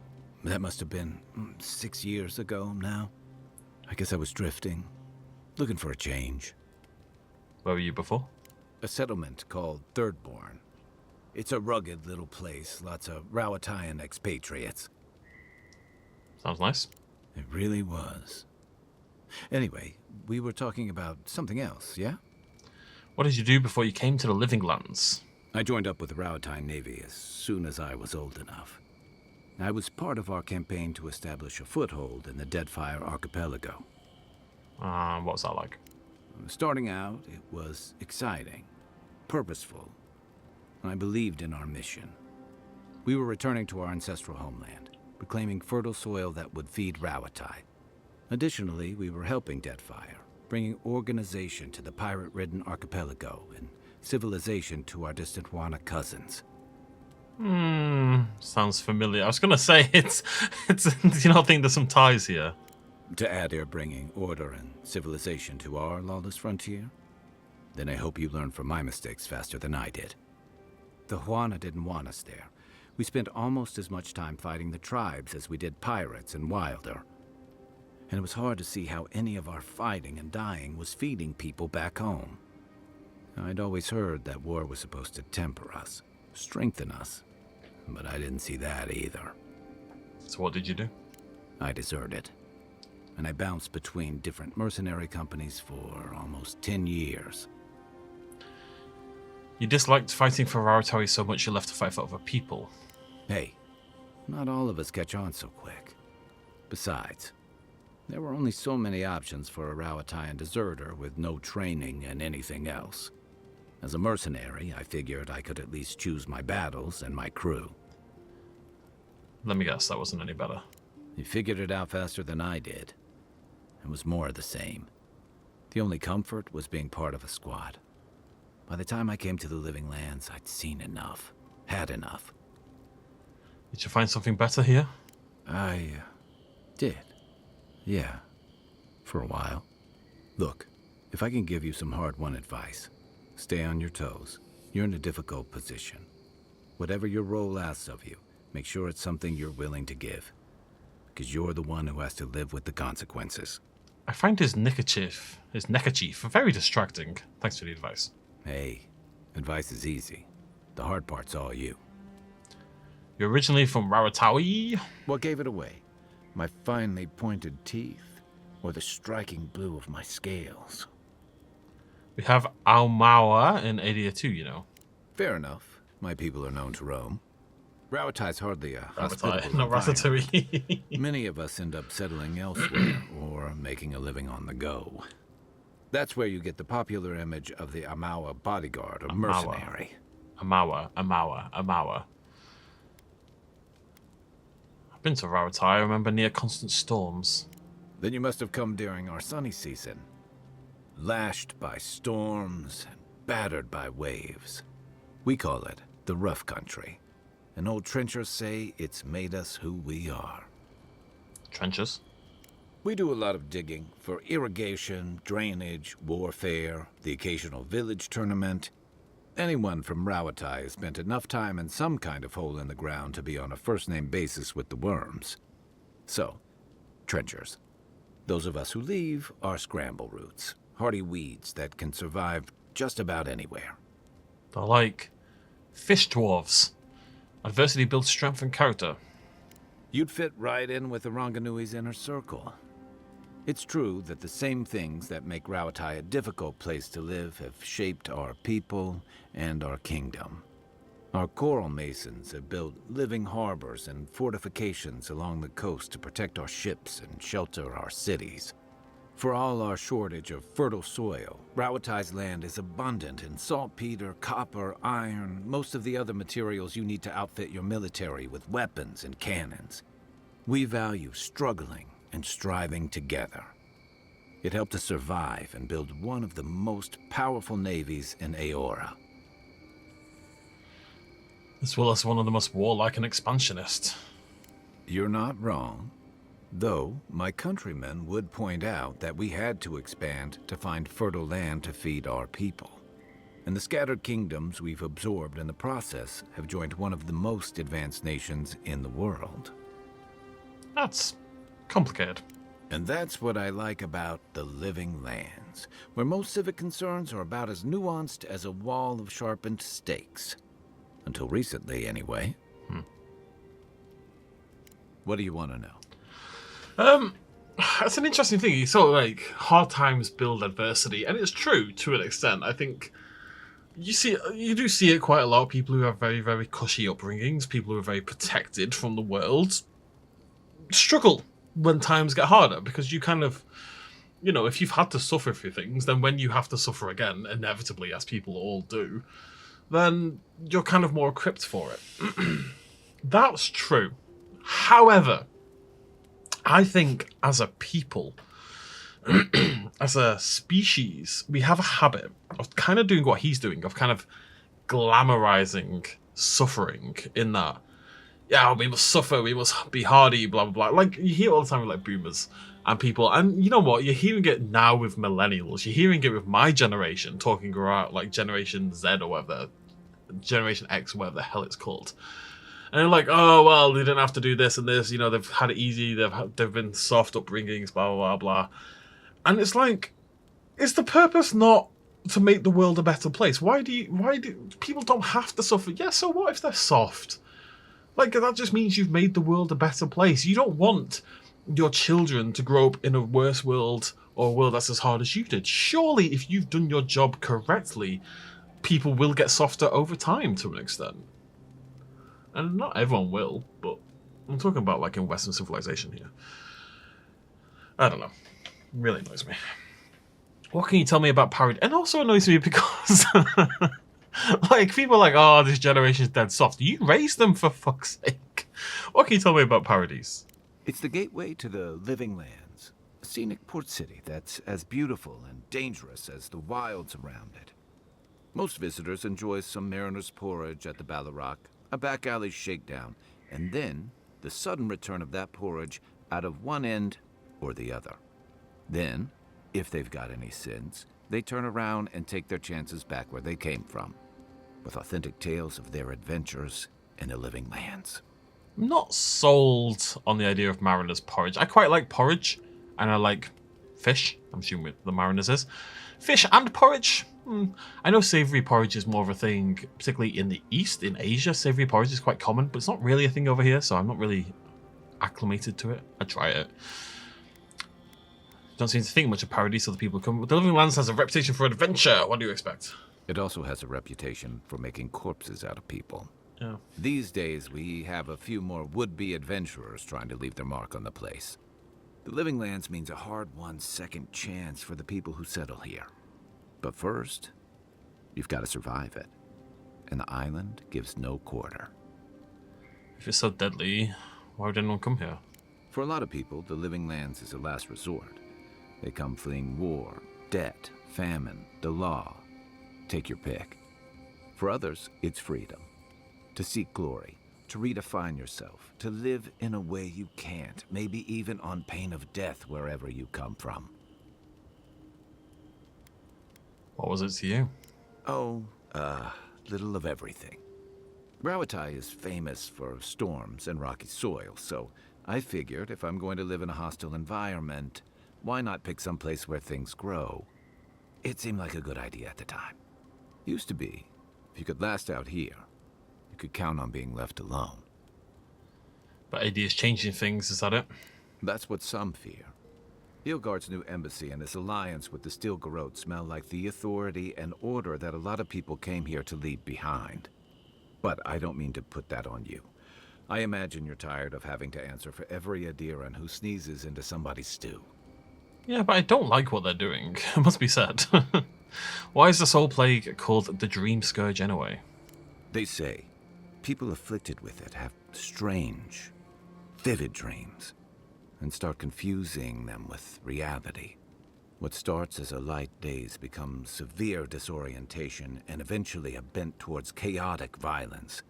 That must have been 6 years ago now. I guess I was drifting, looking for a change. Where were you before? A settlement called Thirdborn. It's a rugged little place, lots of Rowatayan expatriates. Sounds nice. It really was. Anyway, we were talking about something else, yeah? What did you do before you came to the Living Lands? I joined up with the Rowatayan Navy as soon as I was old enough. I was part of our campaign to establish a foothold in the Deadfire Archipelago. What was that like? Starting out, it was exciting, purposeful. I believed in our mission. We were returning to our ancestral homeland, reclaiming fertile soil that would feed Rawatai. Additionally, we were helping Deadfire, bringing organization to the pirate-ridden archipelago and civilization to our distant Wana cousins. Sounds familiar. I was gonna say it's I think there's some ties here. To Aedyr bringing order and civilization to our lawless frontier? Then I hope you learn from my mistakes faster than I did. The Huana didn't want us there. We spent almost as much time fighting the tribes as we did pirates and Wilder. And it was hard to see how any of our fighting and dying was feeding people back home. I'd always heard that war was supposed to temper us, strengthen us. But I didn't see that either. So what did you do? I deserted. And I bounced between different mercenary companies for almost 10 years. You disliked fighting for Raratari so much you left to fight for other people. Hey, not all of us catch on so quick. Besides, there were only so many options for a Rowatayan deserter with no training and anything else. As a mercenary, I figured I could at least choose my battles and my crew. Let me guess, that wasn't any better. You figured it out faster than I did. It was more of the same. The only comfort was being part of a squad. By the time I came to the Living Lands, I'd seen enough. Had enough. Did you find something better here? I did. Yeah. For a while. Look, if I can give you some hard-won advice, stay on your toes. You're in a difficult position. Whatever your role asks of you, make sure it's something you're willing to give. Because you're the one who has to live with the consequences. I find his neckerchief very distracting. Thanks for the advice. Hey, advice is easy. The hard part's all you. You're originally from Raratawi? What gave it away? My finely pointed teeth? Or the striking blue of my scales? We have Almawa in Aedyr too, you know. Fair enough. My people are known to roam. Rawatai's hardly a hospitable not Ratatouille. Many of us end up settling elsewhere or making a living on the go. That's where you get the popular image of the Amawa bodyguard or mercenary. Amawa. I've been to Raratai, I remember near constant storms. Then you must have come during our sunny season. Lashed by storms and battered by waves. We call it the rough country. And old trenchers say it's made us who we are. Trenchers? We do a lot of digging for irrigation, drainage, warfare, the occasional village tournament. Anyone from Rawatai has spent enough time in some kind of hole in the ground to be on a first-name basis with the worms. So, trenchers. Those of us who leave are scramble roots, hardy weeds that can survive just about anywhere. They're like fish dwarves. Adversity builds strength and character. You'd fit right in with the Ranganui's inner circle. It's true that the same things that make Rawatai a difficult place to live have shaped our people and our kingdom. Our coral masons have built living harbors and fortifications along the coast to protect our ships and shelter our cities. For all our shortage of fertile soil, Rawatai's land is abundant in saltpeter, copper, iron, most of the other materials you need to outfit your military with weapons and cannons. We value struggling and striving together. It helped us survive and build one of the most powerful navies in Eora. As well as one of the most warlike and expansionist. You're not wrong. Though, my countrymen would point out that we had to expand to find fertile land to feed our people. And the scattered kingdoms we've absorbed in the process have joined one of the most advanced nations in the world. That's complicated. And that's what I like about the Living Lands, where most civic concerns are about as nuanced as a wall of sharpened stakes. Until recently, anyway. What do you want to know? That's an interesting thing. You sort of like hard times build adversity, and it's true to an extent. I think you do see it quite a lot. People who have very, very cushy upbringings, people who are very protected from the world, struggle when times get harder because you kind of, you know, if you've had to suffer through things, then when you have to suffer again, inevitably, as people all do, then you're kind of more equipped for it. That's true. However, I think as a people, as a species, we have a habit of kind of doing what he's doing, of kind of glamorizing suffering in that, yeah, we must suffer, we must be hardy, blah, blah, blah. Like, you hear all the time with, like, boomers and people. And you know what? You're hearing it now with millennials. You're hearing it with my generation, talking about, like, Generation Z or whatever, Generation X, whatever the hell it's called. And they're like, oh, well, they didn't have to do this and this. You know, they've had it easy. They've been soft upbringings, blah, blah, blah, blah. And it's like, is the purpose not to make the world a better place? Why do people don't have to suffer? Yeah, so what if they're soft? Like, that just means you've made the world a better place. You don't want your children to grow up in a worse world or a world that's as hard as you did. Surely, if you've done your job correctly, people will get softer over time to an extent. And not everyone will, but I'm talking about, like, in Western civilization here. I don't know. It really annoys me. What can you tell me about parody? And also annoys me because... like, people are like, oh, this generation's dead soft. You raised them, for fuck's sake. What can you tell me about parodies? It's the gateway to the Living Lands, a scenic port city that's as beautiful and dangerous as the wilds around it. Most visitors enjoy some mariner's porridge at the Ballarrock, a back alley shakedown, and then the sudden return of that porridge out of one end or the other. Then, if they've got any sins, they turn around and take their chances back where they came from, with authentic tales of their adventures in the Living Lands. I'm not sold on the idea of mariner's porridge. I quite like porridge, and I like fish. I'm assuming what the mariners is. Fish and porridge. I know savoury porridge is more of a thing, particularly in the East, in Asia. Savoury porridge is quite common, but it's not really a thing over here, so I'm not really acclimated to it. I try it. Don't seem to think much of parodies, so the people come. The Living Lands has a reputation for adventure. What do you expect? It also has a reputation for making corpses out of people. Yeah. These days, we have a few more would-be adventurers trying to leave their mark on the place. The Living Lands means a hard-won second chance for the people who settle here. But first, you've got to survive it. And the island gives no quarter. If it's so deadly, why would anyone come here? For a lot of people, the Living Lands is a last resort. They come fleeing war, debt, famine, the law. Take your pick. For others, it's freedom. To seek glory, To redefine yourself, to live in a way you can't, maybe even on pain of death wherever you come from. What was it to you? Oh, little of everything. Rawatai is famous for storms and rocky soil, so I figured if I'm going to live in a hostile environment, why not pick some place where things grow? It seemed like a good idea at the time. Used to be, if you could last out here, you could count on being left alone. But Aedyr is changing things, is that it? That's what some fear. Ilgard's new embassy and his alliance with the Stilgarrote smell like the authority and order that a lot of people came here to leave behind. But I don't mean to put that on you. I imagine you're tired of having to answer for every Aedyran who sneezes into somebody's stew. Yeah, but I don't like what they're doing, it must be said. Why is the Soul Plague called the Dream Scourge anyway? They say people afflicted with it have strange, vivid dreams, and start confusing them with reality. What starts as a light daze becomes severe disorientation and eventually a bent towards chaotic violence.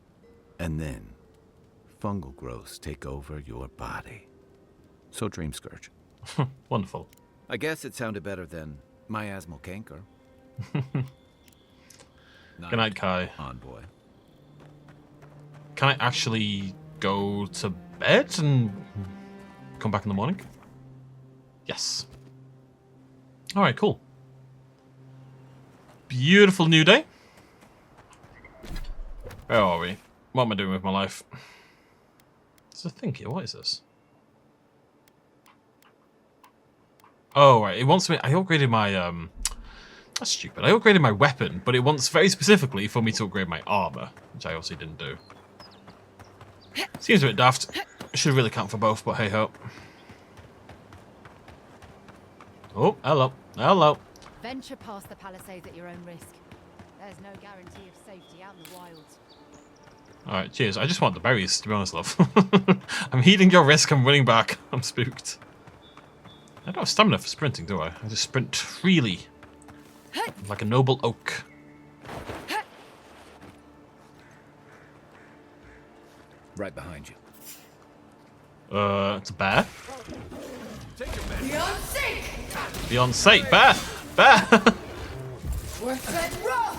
And then, fungal growths take over your body. So Dream Scourge. Wonderful. I guess it sounded better than miasmal canker. Good night, Kai. Envoy. Can I actually go to bed and come back in the morning? Yes. Alright, cool. Beautiful new day. Where are we? What am I doing with my life? There's a thing here. What is this? Oh, right. It wants me... I upgraded my... That's stupid. I upgraded my weapon, but it wants very specifically for me to upgrade my armor, which I obviously didn't do. Seems a bit daft. Should really count for both, but hey ho. Oh, hello. Hello. Venture past the palisades at your own risk. There's no guarantee of safety out in the wilds. Alright, cheers. I just want the berries, to be honest, love. I'm heeding your risk, I'm running back. I'm spooked. I don't have stamina for sprinting, do I? I just sprint freely. Like a noble oak. Right behind you. It's a bear. Beyond sight! Beyond sight, bear! Bear! Worth that rough!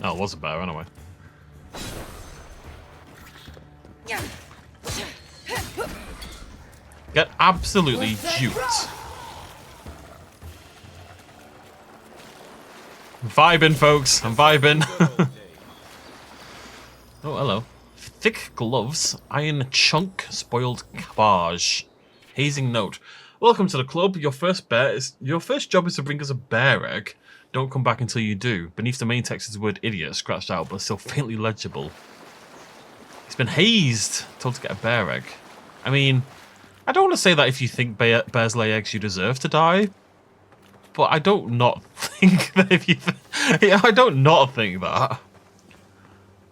Oh, it was a bear, anyway. Get absolutely juked. I'm vibing, folks. I'm vibing. Oh, hello. Thick gloves, iron chunk, spoiled cabbage. Hazing note. Welcome to the club. Your first job is to bring us a bear egg. Don't come back until you do. Beneath the main text is the word idiot, scratched out, but still faintly legible. He's been hazed. Told to get a bear egg. I mean, I don't want to say that if you think bears lay eggs, you deserve to die. But I don't not think that if you... yeah, I don't not think that.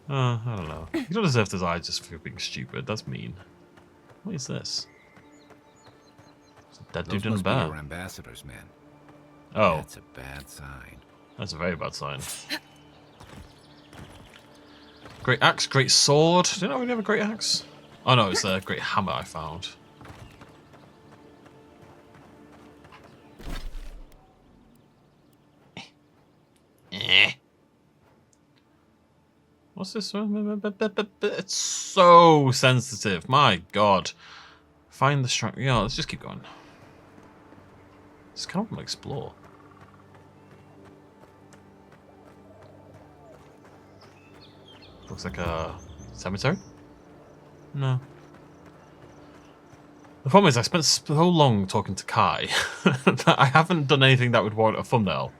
I don't know. You don't deserve to die just for being stupid. That's mean. What is this? It's a dead dude in a bear. Those must be your ambassadors, man. Oh. That's a bad sign. That's a very bad sign. Great axe, great sword. Do you know we have a great axe? Oh no, it's a great hammer I found. What's this one? It's so sensitive. My god. Find the strength. Yeah, let's just keep going. Just kind of want to explore. Looks like a cemetery? No. The problem is I spent so long talking to Kai that I haven't done anything that would warrant a thumbnail.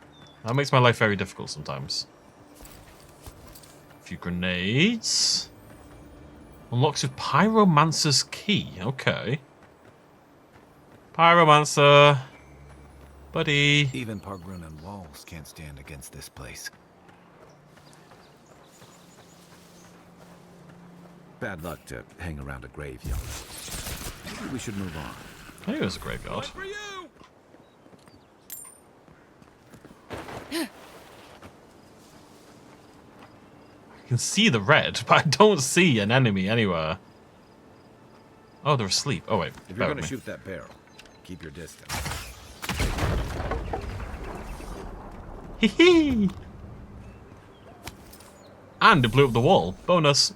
That makes my life very difficult sometimes. A few grenades. Unlocks with Pyromancer's key. Okay. Pyromancer. Buddy. Even Pargrunan walls can't stand against this place. Bad luck to hang around a graveyard. Maybe we should move on. I knew it was a graveyard. I can see the red, but I don't see an enemy anywhere. Oh, they're asleep. Oh, wait. If you're going to shoot that barrel, keep your distance. Hee hee! And it blew up the wall. Bonus.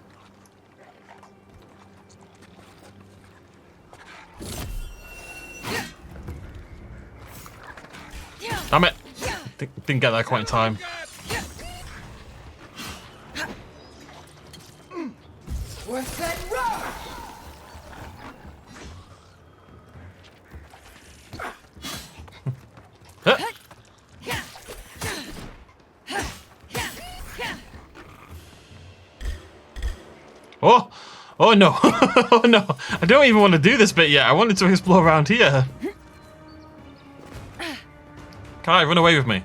Damn it! Didn't get that quite in time. What's that rock? Oh! Oh no! Oh no! I don't even want to do this bit yet. I wanted to explore around here. Kai, run away with me.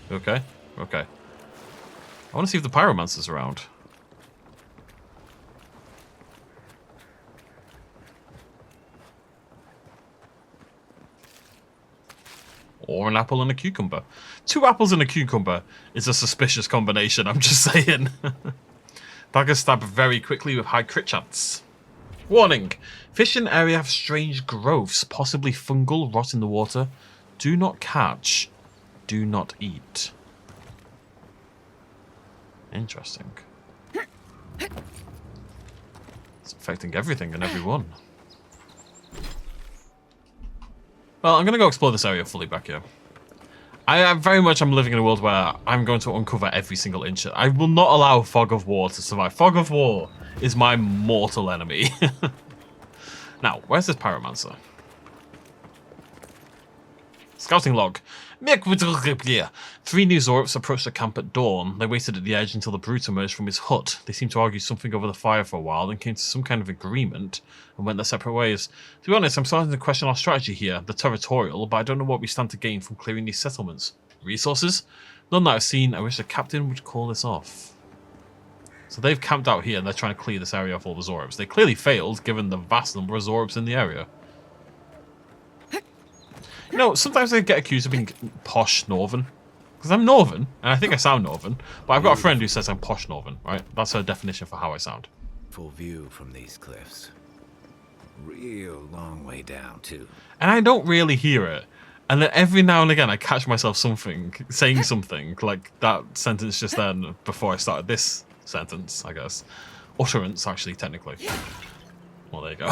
Okay, okay. I want to see if the pyromancer's around. Or an apple and a cucumber. 2 apples and a cucumber is a suspicious combination, I'm just saying. Daggers stab very quickly with high crit chance. Warning! Fish in area have strange growths, possibly fungal, rot in the water. Do not catch. Do not eat. Interesting. It's affecting everything and everyone. Well, I'm going to go explore this area fully back here. I very much am living in a world where I'm going to uncover every single inch. I will not allow Fog of War to survive. Fog of War is my mortal enemy. Now, where's this pyromancer? Scouting log. 3 new XAURIPs approached the camp at dawn. They waited at the edge until the brute emerged from his hut. They seemed to argue something over the fire for a while, then came to some kind of agreement and went their separate ways. To be honest, I'm starting to question our strategy here, the territorial, but I don't know what we stand to gain from clearing these settlements. Resources? None that I've seen. I wish the captain would call this off. So they've camped out here and they're trying to clear this area of all the XAURIPs. They clearly failed, given the vast number of XAURIPs in the area. You know, sometimes I get accused of being posh Northern. Because I'm Northern, and I think I sound Northern. But I've got a friend who says I'm posh Northern, right? That's her definition for how I sound. Full view from these cliffs. Real long way down, too. And I don't really hear it. And then every now and again I catch myself saying something, like that sentence just then before I started this sentence, I guess. Utterance, actually, technically. Well, there you go.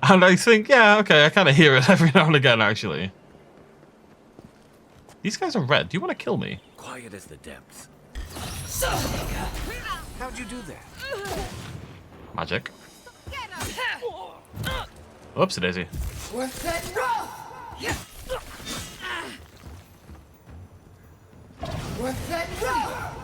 And I think, yeah, okay, I kind of hear it every now and again, actually. These guys are red. Do you want to kill me? Quiet as the depths. How'd you do that? Magic. Oopsie daisy. What's that rock? What's that rock?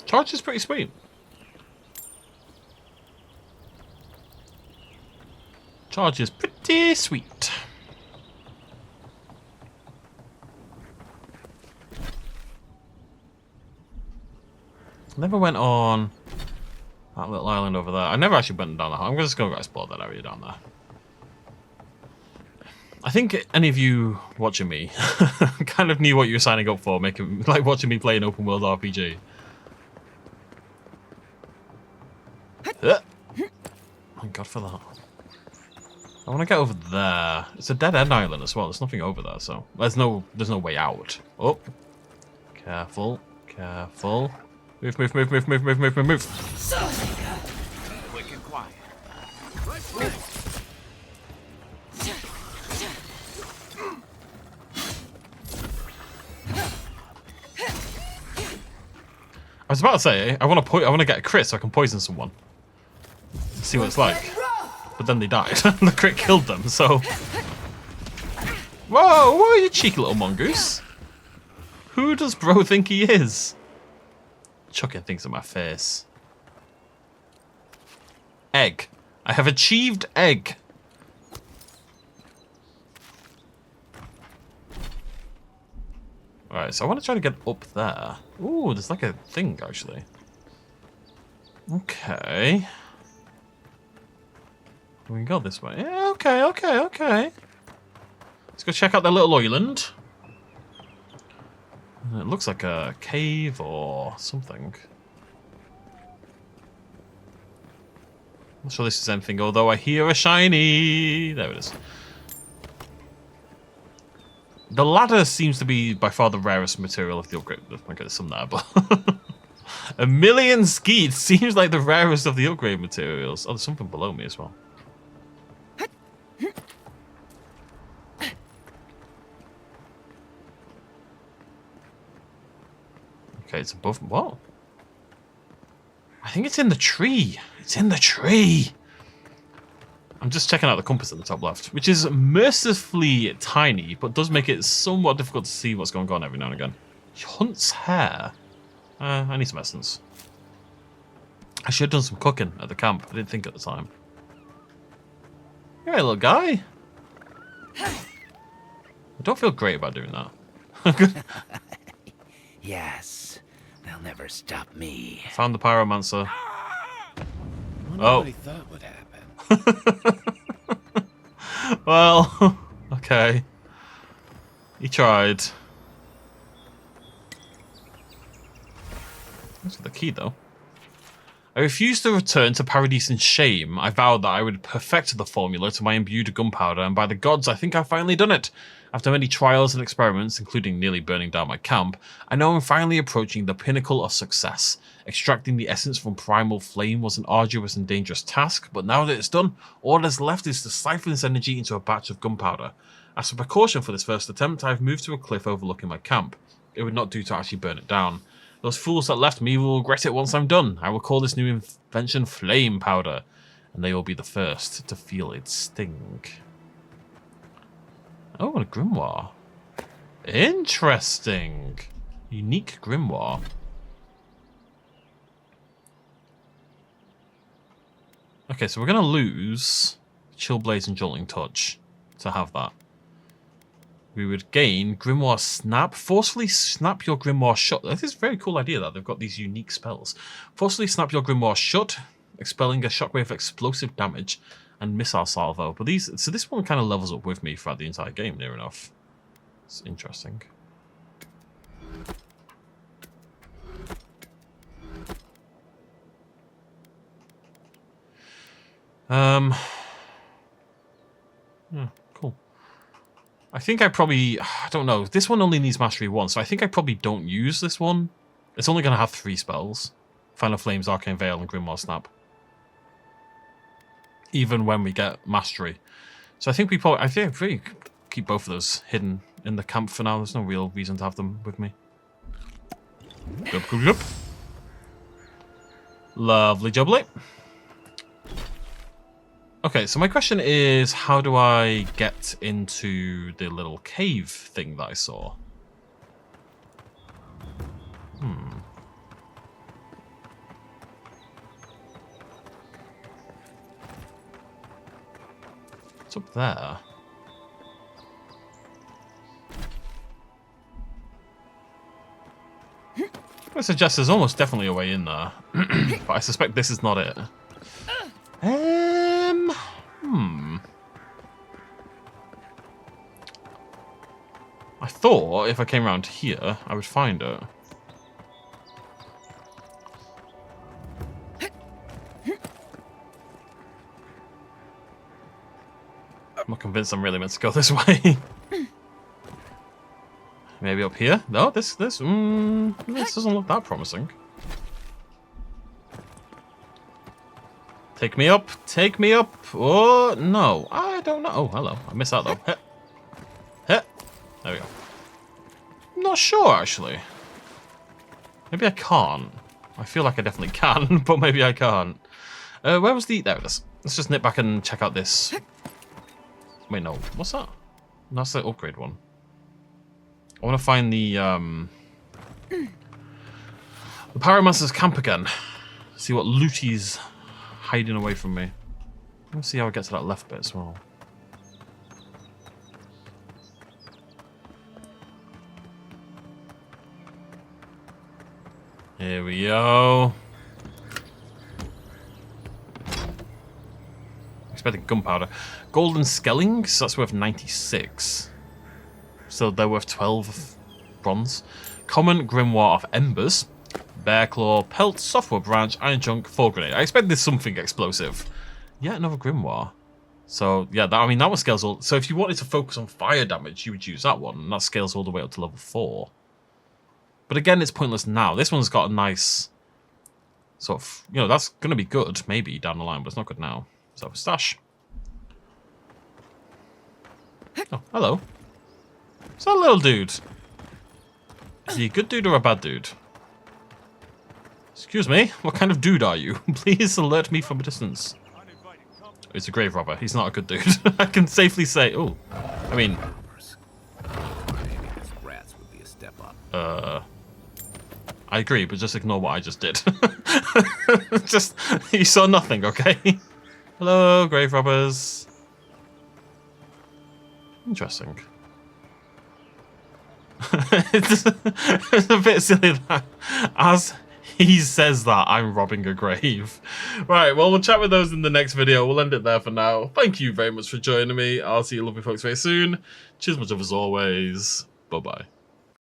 Charge is pretty sweet. Charge is pretty sweet. Never went on that little island over there. I never actually went down there. I'm just going to go explore that area down there. I think any of you watching me kind of knew what you were signing up for, like watching me play an open world RPG. Thank God for that. I want to get over there. It's a dead end island as well. There's nothing over there, so there's no way out. Oh, careful, careful. Move. Quick and quiet. I was about to say, I want to get a crit so I can poison someone. See what it's like. But then they died. The crit killed them, so... Whoa, you cheeky little mongoose. Who does bro think he is? Chucking things at my face. Egg. I have achieved egg. Alright, so I want to try to get up there. Ooh, there's like a thing, actually. Okay. We can go this way. Yeah, okay, okay, okay. Let's go check out the little island. It looks like a cave or something. Not sure this is anything, although I hear a shiny. There it is. The ladder seems to be by far the rarest material of the upgrade. Okay, there's some there, but 1,000,000 skeets seems like the rarest of the upgrade materials. Oh, there's something below me as well. Okay, it's above. What? I think it's in the tree. It's in the tree. I'm just checking out the compass at the top left, which is mercifully tiny, but does make it somewhat difficult to see what's going on every now and again. Hunt's hair. I need some essence. I should have done some cooking at the camp. I didn't think at the time. Hey, little guy. I don't feel great about doing that. Yes, they'll never stop me. Found the pyromancer. Nobody thought would happen. Well, okay. He tried. Thanks for the key, though. I refused to return to Paradise in shame. I vowed that I would perfect the formula to my imbued gunpowder, and by the gods, I think I've finally done it. After many trials and experiments, including nearly burning down my camp, I know I'm finally approaching the pinnacle of success. Extracting the essence from primal flame was an arduous and dangerous task, but now that it's done, all that's left is to siphon this energy into a batch of gunpowder. As a precaution for this first attempt, I've moved to a cliff overlooking my camp. It would not do to actually burn it down. Those fools that left me will regret it once I'm done. I will call this new invention Flame Powder, and they will be the first to feel its sting. Oh, and a grimoire. Interesting. Unique grimoire. Okay, so we're going to lose Chill Blaze and Jolting Touch to have that. We would gain Grimoire Snap. Forcefully snap your Grimoire shut. This is a very cool idea that they've got these unique spells. Forcefully snap your Grimoire shut, expelling a shockwave of explosive damage and missile salvo. But so this one kind of levels up with me throughout the entire game, near enough. It's interesting. Yeah, cool. I think I probably, I don't know, this one only needs Mastery 1, so I think I probably don't use this one. It's only going to have 3 spells. Final Flames, Arcane Veil, and Grimoire Snap. Even when we get Mastery. So I think I think we keep both of those hidden in the camp for now. There's no real reason to have them with me. Glup, glup, glup. Lovely jubbly. Okay, so my question is, how do I get into the little cave thing that I saw? It's up there. I suggest there's almost definitely a way in there, but I suspect this is not it. I thought if I came around here, I would find it. I'm not convinced I'm really meant to go this way. Maybe up here? No, this doesn't look that promising. Take me up, take me up. Oh, no, I don't know. Oh, hello, I missed that though. There we go. I'm not sure, actually. Maybe I can't. I feel like I definitely can, but maybe I can't. Where was the... There it is. Let's just nip back and check out this. Wait, no. What's that? That's the upgrade one. I want to find the Pyromancer's camp again. See what loot he's hiding away from me. Let's see how I get to that left bit as well. Here we go. Expecting gunpowder. Golden skellings, that's worth 96. So they're worth 12 bronze. Common grimoire of embers. Bear claw, pelt, softwood branch, iron junk, 4 grenade. I expect there's something explosive. Yeah, another grimoire. So yeah, that, I mean that one scales all. So if you wanted to focus on fire damage, you would use that one, and that scales all the way up to level 4. But again, it's pointless now. This one's got a nice sort of, you know, that's going to be good maybe down the line, but it's not good now. So stash. Oh, hello. What's that little dude? Is he a good dude or a bad dude? Excuse me, what kind of dude are you? Please alert me from a distance. It's a grave robber. He's not a good dude. I can safely say. Oh, I mean. Rats would be a step up. I agree, but just ignore what I just did. Just you saw nothing, okay? Hello, grave robbers. Interesting. It's a bit silly that as he says that, I'm robbing a grave. Right, well, we'll chat with those in the next video. We'll end it there for now. Thank you very much for joining me. I'll see you lovely folks very soon. Cheers much of as always. Bye-bye.